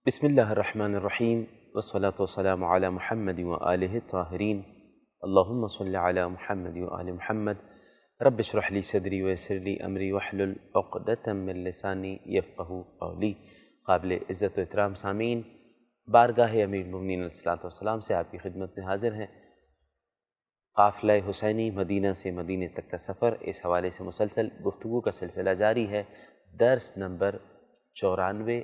بسم اللہ الرحمن الرحیم والصلاة والسلام علی محمد وآلہ الطاہرین اللہم صلی علی محمد وآل محمد رب اشرح لی صدری ویسر لی امری واحلل عقدۃ من لسانی یفقہوا قولی۔ قابل عزت و احترام سامعین، بارگاہ امیر المومنین علیہ الصلوۃ والسلام سے آپ کی خدمت میں حاضر ہیں۔ قافلہ حسینی مدینہ سے مدینہ تک کا سفر، اس حوالے سے مسلسل گفتگو کا سلسلہ جاری ہے۔ درس نمبر 94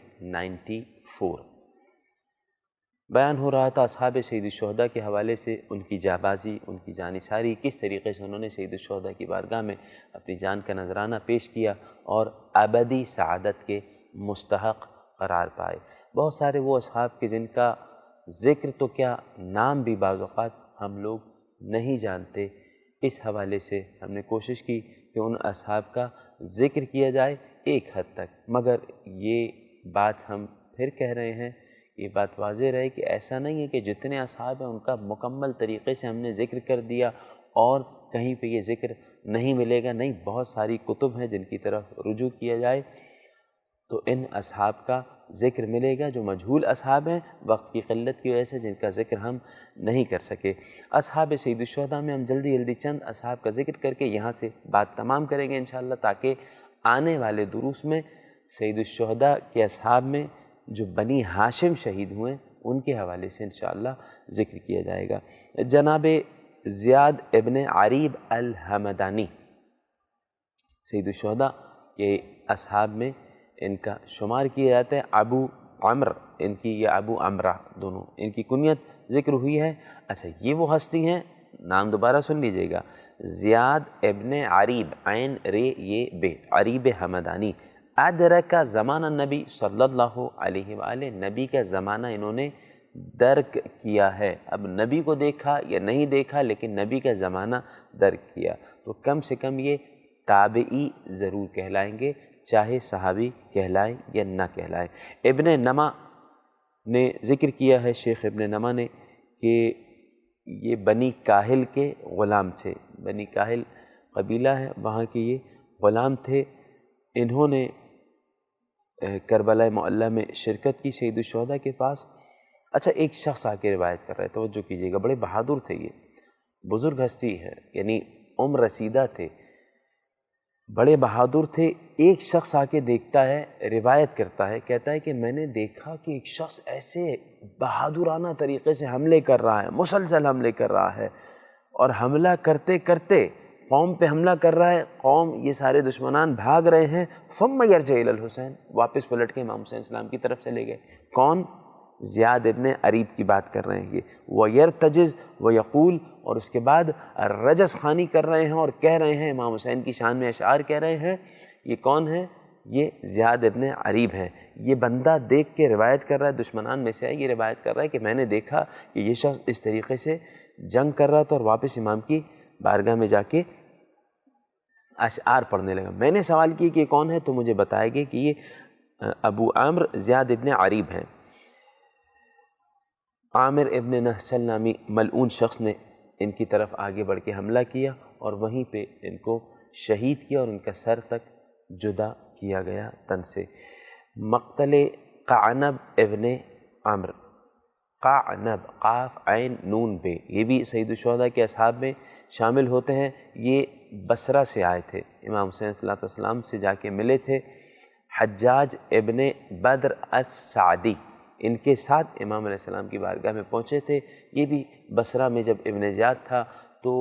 بیان ہو رہا تھا اصحاب سید الشہداء کے حوالے سے، ان کی جانبازی، ان کی جانثاری، کس طریقے سے انہوں نے سید الشہداء کی بارگاہ میں اپنی جان کا نذرانہ پیش کیا اور ابدی سعادت کے مستحق قرار پائے۔ بہت سارے وہ اصحاب کے جن کا ذکر تو کیا، نام بھی بعض اوقات ہم لوگ نہیں جانتے۔ اس حوالے سے ہم نے کوشش کی کہ ان اصحاب کا ذکر کیا جائے ایک حد تک، مگر یہ بات ہم پھر کہہ رہے ہیں، یہ بات واضح رہے کہ ایسا نہیں ہے کہ جتنے اصحاب ہیں ان کا مکمل طریقے سے ہم نے ذکر کر دیا اور کہیں پہ یہ ذکر نہیں ملے گا۔ نہیں، بہت ساری کتب ہیں جن کی طرف رجوع کیا جائے تو ان اصحاب کا ذکر ملے گا، جو مجہول اصحاب ہیں وقت کی قلت کی وجہ سے جن کا ذکر ہم نہیں کر سکے۔ اصحاب سید الشہداء میں ہم جلدی چند اصحاب کا ذکر کر کے یہاں سے بات تمام کریں گے انشاءاللہ، تاکہ آنے والے دروس میں سید الشہداء کے اصحاب میں جو بنی ہاشم شہید ہوئے ان کے حوالے سے انشاءاللہ ذکر کیا جائے گا۔ جناب زیاد ابن عریب الحمدانی سید الشہداء کے اصحاب میں ان کا شمار کیا جاتا ہے۔ ابو عمر ان کی یا ابو عمرہ دونوں ان کی کنیت ذکر ہوئی ہے۔ اچھا، یہ وہ ہستی ہیں، نام دوبارہ سن لیجئے گا، زیاد ابن عریب، عین رے یہ بے، عریب حمدانی، ادرک زمانہ نبی صلی اللہ علیہ وآلہ، نبی کا زمانہ انہوں نے درک کیا ہے۔ اب نبی کو دیکھا یا نہیں دیکھا، لیکن نبی کا زمانہ درک کیا، تو کم سے کم یہ تابعی ضرور کہلائیں گے، چاہے صحابی کہلائیں یا نہ کہلائیں۔ ابن نما نے ذکر کیا ہے، شیخ ابن نما نے، کہ یہ بنی کاہل کے غلام تھے۔ بنی کاہل قبیلہ ہے، وہاں کے یہ غلام تھے۔ انہوں نے کربلا معلیٰ میں شرکت کی سید الشہداء کے پاس۔ اچھا، ایک شخص آ کے روایت کر رہا ہے، توجہ کیجیے گا، بڑے بہادر تھے، یہ بزرگ ہستی ہے، یعنی عمر رسیدہ تھے، بڑے بہادر تھے۔ ایک شخص آ کے دیکھتا ہے، روایت کرتا ہے، کہتا ہے کہ میں نے دیکھا کہ ایک شخص ایسے بہادرانہ طریقے سے حملے کر رہا ہے، مسلسل حملے کر رہا ہے، اور حملہ کرتے کرتے قوم پہ حملہ کر رہا ہے، قوم یہ سارے دشمنان بھاگ رہے ہیں، ثم یرجع الی الحسین، واپس پلٹ کے امام حسین السلام کی طرف چلے گئے۔ کون؟ زیاد ابن عریب کی بات کر رہے ہیں یہ۔ وَيَرْتَجِزْ وَيَقُول، اور اس کے بعد رجز خوانی کر رہے ہیں اور کہہ رہے ہیں، امام حسین کی شان میں اشعار کہہ رہے ہیں۔ یہ کون ہے؟ یہ زیاد ابن عریب ہے۔ یہ بندہ دیکھ کے روایت کر رہا ہے، دشمنان میں سے ہے، یہ روایت کر رہا ہے کہ میں نے دیکھا کہ یہ شخص اس طریقے سے جنگ کر رہا تھا اور واپس امام کی بارگاہ میں جا کے اشعار پڑھنے لگا۔ میں نے سوال کیا کہ یہ کون ہے، تو مجھے بتایا گیا کہ یہ ابو عامر زیاد ابن عریب ہیں۔ عامر ابن نحشل نامی ملعون شخص نے ان کی طرف آگے بڑھ کے حملہ کیا اور وہیں پہ ان کو شہید کیا اور ان کا سر تک جدا کیا گیا تن سے۔ مقتل قعنب ابن عمر، قعنب، قاف عین نون بے، یہ بھی سید الشہداء کے اصحاب میں شامل ہوتے ہیں۔ یہ بصرہ سے آئے تھے، امام حسین صلی اللہ علیہ وسلم سے جا کے ملے تھے۔ حجاج ابن بدر السعدی ان کے ساتھ امام علیہ السلام کی بارگاہ میں پہنچے تھے۔ یہ بھی بصرہ میں جب ابن زیاد تھا تو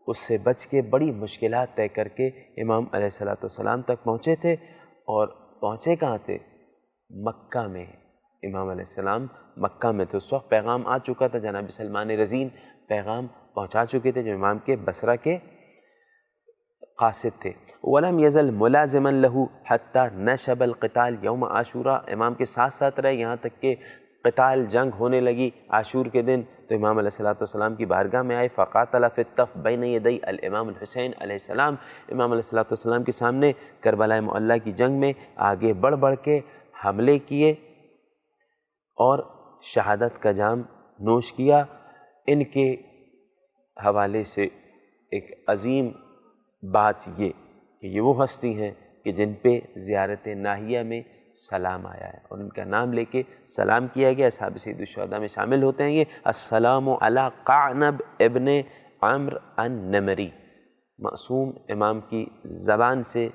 اس سے بچ کے بڑی مشکلات طے کر کے امام علیہ السلام تک پہنچے تھے، اور پہنچے کہاں تھے؟ مکہ میں۔ امام علیہ السلام مکہ میں تھے، اس وقت پیغام آ چکا تھا، جناب سلمان رضین پیغام پہنچا چکے تھے جو امام کے بصرہ کے قاصد تھے۔ وَلَمْ يَزَلْ مُلَازِمًا لَهُ حَتَّى نَشَبَ الْقِتَالِ يَوْمَ عاشوراء، امام کے ساتھ ساتھ رہے یہاں تک کہ قتال، جنگ ہونے لگی عاشور کے دن، تو امام علیہ السلام کی بارگاہ میں آئے۔ فَقَاتَلَ فِي الطَّفْ بَيْنَ يَدَيْ الْإِمَامِ الحسین علیہ السلام، امام علیہ السلام کے سامنے کربلا معلیٰ کی جنگ میں آگے بڑھ بڑھ کے حملے کیے اور شہادت کا جام نوش کیا۔ ان کے حوالے سے ایک عظیم بات یہ کہ یہ وہ ہستی ہیں کہ جن پہ زیارت ناہیہ میں سلام آیا ہے اور ان کا نام لے کے سلام کیا گیا۔ اصحاب سید الشہداء میں شامل ہوتے ہیں یہ۔ السلام علی قعنب ابن عمرو النمری، معصوم امام کی زبان سے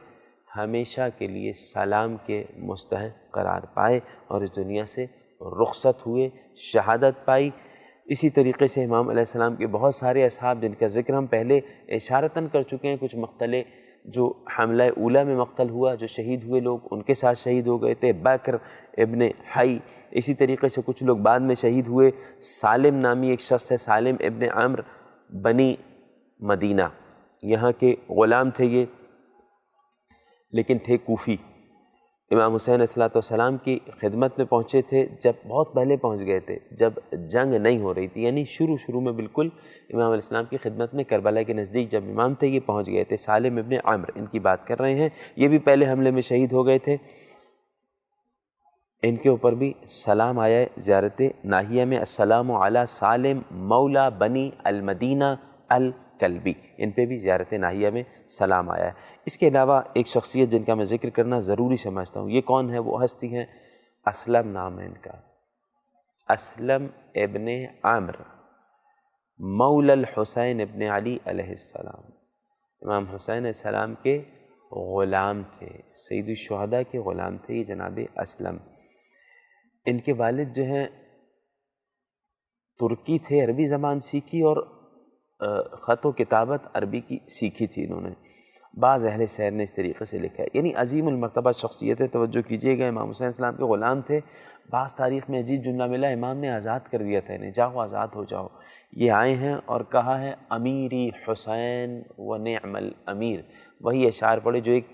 ہمیشہ کے لیے سلام کے مستحق قرار پائے اور اس دنیا سے رخصت ہوئے، شہادت پائی۔ اسی طریقے سے امام علیہ السلام کے بہت سارے اصحاب جن کا ذکر ہم پہلے اشارتاً کر چکے ہیں، کچھ مقتلے جو حملہ اولیٰ میں مقتل ہوا، جو شہید ہوئے لوگ ان کے ساتھ شہید ہو گئے تھے، بکر ابن حی۔ اسی طریقے سے کچھ لوگ بعد میں شہید ہوئے، سالم نامی ایک شخص ہے، سالم ابن عمرو بنی مدینہ، یہاں کے غلام تھے یہ، لیکن تھے کوفی۔ امام حسین علیہ السلام کی خدمت میں پہنچے تھے جب بہت پہلے پہنچ گئے تھے، جب جنگ نہیں ہو رہی تھی، یعنی شروع میں بالکل امام علیہ السلام کی خدمت میں کربلا کے نزدیک جب امام تھے یہ پہنچ گئے تھے۔ سالم ابن عمرو ان کی بات کر رہے ہیں، یہ بھی پہلے حملے میں شہید ہو گئے تھے۔ ان کے اوپر بھی سلام آیا ہے زیارت ناحیہ میں، السلام علی سالم مولا بنی المدینہ الکلبی، ان پہ بھی زیارت ناحیہ میں سلام آیا ہے۔ اس کے علاوہ ایک شخصیت جن کا میں ذکر کرنا ضروری سمجھتا ہوں، یہ کون ہے؟ وہ ہستی ہیں، اسلم نام ہے ان کا، اسلم ابن عمرو مولا الحسین ابن علی علیہ السلام، امام حسین علیہ السلام کے غلام تھے، سید الشہداء کے غلام تھے یہ جناب اسلم۔ ان کے والد جو ہیں ترکی تھے، عربی زبان سیکھی اور خط و کتابت عربی کی سیکھی تھی انہوں نے۔ بعض اہل سیر نے اس طریقے سے لکھا ہے، یعنی عظیم المرتبہ شخصیت ہے، توجہ کیجئے گا، امام حسین السلام کے غلام تھے۔ بعض تاریخ میں عجیب جملہ ملا، امام نے آزاد کر دیا تھا انہیں، جاؤ آزاد ہو جاؤ۔ یہ آئے ہیں اور کہا ہے امیری حسین و نعم الامیر، وہی اشعار پڑھے جو ایک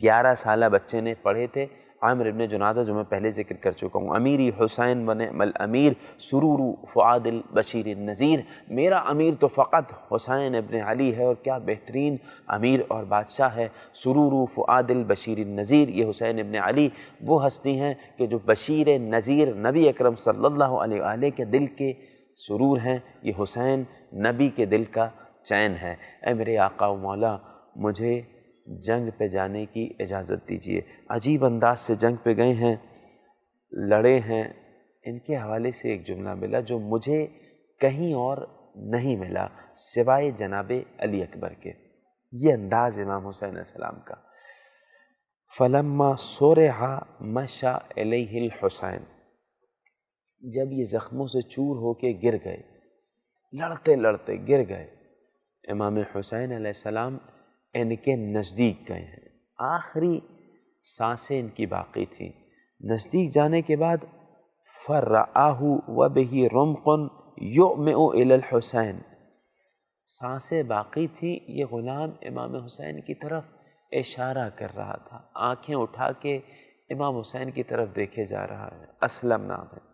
11 سالہ بچے نے پڑھے تھے، عامر ابن جنادہ، جو میں پہلے ذکر کر چکا ہوں۔ امیری حسین و نعم الامیر سرور فؤاد البشیر النذیر، میرا امیر تو فقط حسین ابن علی ہے، اور کیا بہترین امیر اور بادشاہ ہے، سرور فؤاد البشیر النذیر۔ یہ حسین ابن علی وہ ہستی ہیں کہ جو بشیر نذیر نبی اکرم صلی اللہ علیہ وآلہ کے دل کے سرور ہیں، یہ حسین نبی کے دل کا چین ہے۔ اے میرے آقا و مولا، مجھے جنگ پہ جانے کی اجازت دیجیے۔ عجیب انداز سے جنگ پہ گئے ہیں، لڑے ہیں۔ ان کے حوالے سے ایک جملہ ملا جو مجھے کہیں اور نہیں ملا سوائے جناب علی اکبر کے، یہ انداز امام حسین علیہ السلام کا۔ فلما صرح مشى الیہ الحسین، جب یہ زخموں سے چور ہو کے گر گئے، لڑتے لڑتے گر گئے، امام حسین علیہ السلام ان کے نزدیک گئے ہیں، آخری سانسیں ان کی باقی تھیں۔ نزدیک جانے کے بعد فرآہ وبہ رمق یؤمئ الی الحسین، سانسیں باقی تھی، یہ غلام امام حسین کی طرف اشارہ کر رہا تھا، آنکھیں اٹھا کے امام حسین کی طرف دیکھے جا رہا ہے، اسلم نام ہے۔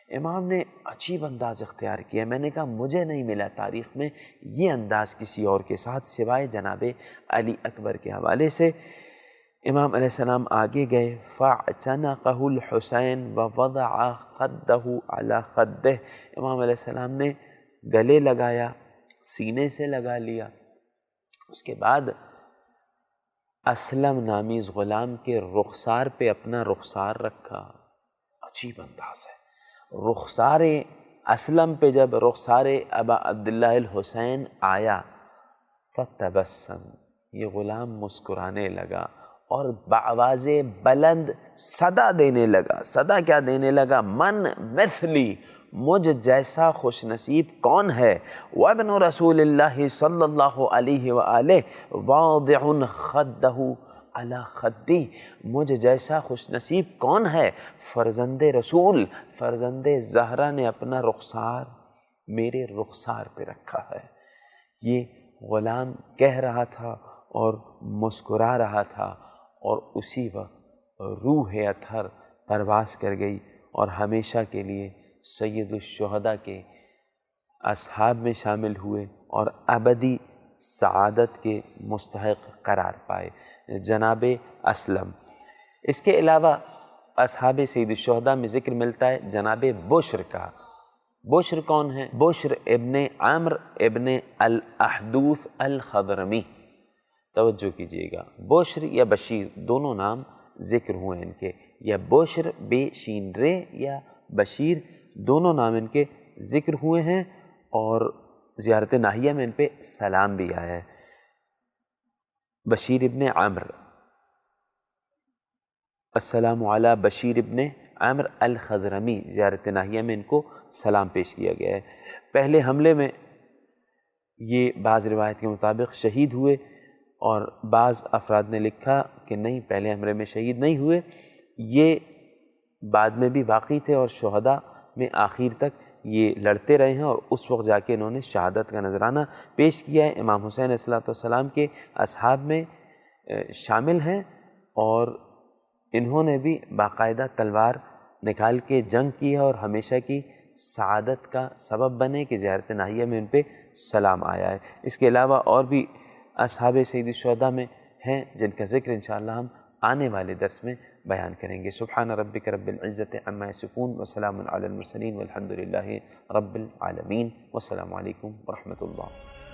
امام نے عجیب انداز اختیار کیا، میں نے کہا مجھے نہیں ملا تاریخ میں یہ انداز کسی اور کے ساتھ سوائے جناب علی اکبر کے حوالے سے۔ امام علیہ السلام آگے گئے، فاعتنقہ الحسین ووضع خدہ علی خدہ، امام علیہ السلام نے گلے لگایا، سینے سے لگا لیا، اس کے بعد اسلم نامی اس غلام کے رخسار پہ اپنا رخسار رکھا۔ عجیب انداز ہے، رخسار اسلم پہ جب رخسار ابا عبداللہ الحسین آیا، فتبسم، یہ غلام مسکرانے لگا اور بآواز بلند صدا دینے لگا۔ صدا کیا دینے لگا؟ من مثلی، مجھ جیسا خوش نصیب کون ہے؟ وابن رسول اللہ صلی اللہ علیہ وآلہ واضع خدہ علی خدی، مجھ جیسا خوش نصیب کون ہے؟ فرزند رسول، فرزند زہرا نے اپنا رخسار میرے رخسار پہ رکھا ہے۔ یہ غلام کہہ رہا تھا اور مسکرا رہا تھا، اور اسی وقت روح اطہر پرواز کر گئی اور ہمیشہ کے لیے سید الشہداء کے اصحاب میں شامل ہوئے اور ابدی سعادت کے مستحق قرار پائے، جناب اسلم۔ اس کے علاوہ اصحاب سید الشہداء میں ذکر ملتا ہے جناب بشر کا۔ بشر کون ہے؟ بشر ابن عمرو ابن الاحدوث الخضرمی، توجہ کیجئے گا، بشر یا بشیر دونوں نام ذکر ہوئے ان کے، یا بشر بے شین رے یا بشیر دونوں نام ان کے ذکر ہوئے ہیں، اور زیارت ناہیہ میں ان پہ سلام بھی آیا ہے۔ بشیر ابن عمر، السلام علی بشیر ابن عمر الخضرمی، زیارت ناہیہ میں ان کو سلام پیش کیا گیا ہے۔ پہلے حملے میں یہ بعض روایت کے مطابق شہید ہوئے، اور بعض افراد نے لکھا کہ نہیں، پہلے حملے میں شہید نہیں ہوئے، یہ بعد میں بھی باقی تھے اور شہداء میں آخر تک یہ لڑتے رہے ہیں، اور اس وقت جا کے انہوں نے شہادت کا نذرانہ پیش کیا ہے۔ امام حسین علیہ السلام کے اصحاب میں شامل ہیں، اور انہوں نے بھی باقاعدہ تلوار نکال کے جنگ کی ہے، اور ہمیشہ کی سعادت کا سبب بنے کہ زیارت ناہیہ میں ان پہ سلام آیا ہے۔ اس کے علاوہ اور بھی اصحاب سید الشہداء میں ہیں جن کا ذکر انشاءاللہ ہم آنے والے درس میں بیان کریں گے۔ سبحان ربک رب العزت عما یصفون وسلام علی المرسلین والحمد للہ رب العالمین، والسلام علیکم ورحمۃ اللہ۔